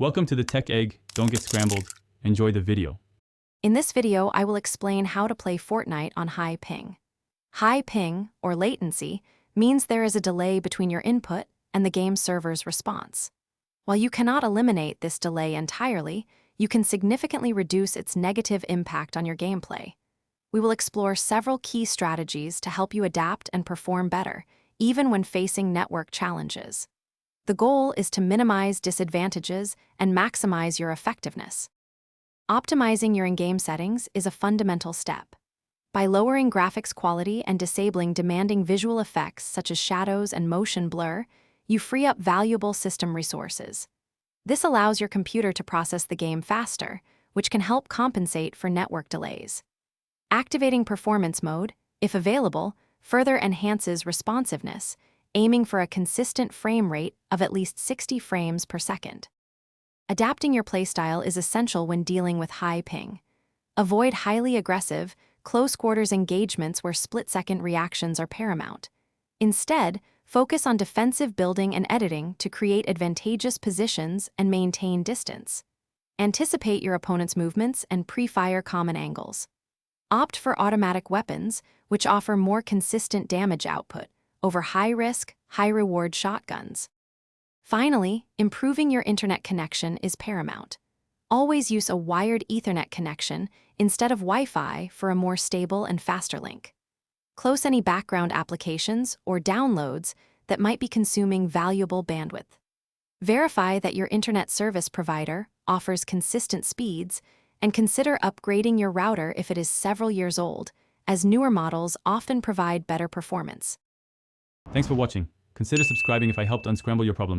Welcome to the Tech Egg. Don't get scrambled. Enjoy the video. In this video, I will explain how to play Fortnite on high ping. High ping, or latency, means there is a delay between your input and the game server's response. While you cannot eliminate this delay entirely, you can significantly reduce its negative impact on your gameplay. We will explore several key strategies to help you adapt and perform better, even when facing network challenges. The goal is to minimize disadvantages and maximize your effectiveness. Optimizing your in-game settings is a fundamental step. By lowering graphics quality and disabling demanding visual effects such as shadows and motion blur, you free up valuable system resources. This allows your computer to process the game faster, which can help compensate for network delays. Activating performance mode, if available, further enhances responsiveness, aiming for a consistent frame rate of at least 60 frames per second. Adapting your playstyle is essential when dealing with high ping. Avoid highly aggressive, close-quarters engagements where split-second reactions are paramount. Instead, focus on defensive building and editing to create advantageous positions and maintain distance. Anticipate your opponent's movements and pre-fire common angles. Opt for automatic weapons, which offer more consistent damage output, over high-risk, high-reward shotguns. Finally, improving your internet connection is paramount. Always use a wired Ethernet connection instead of Wi-Fi for a more stable and faster link. Close any background applications or downloads that might be consuming valuable bandwidth. Verify that your internet service provider offers consistent speeds, and consider upgrading your router if it is several years old, as newer models often provide better performance. Thanks for watching. Consider subscribing if I helped unscramble your problems.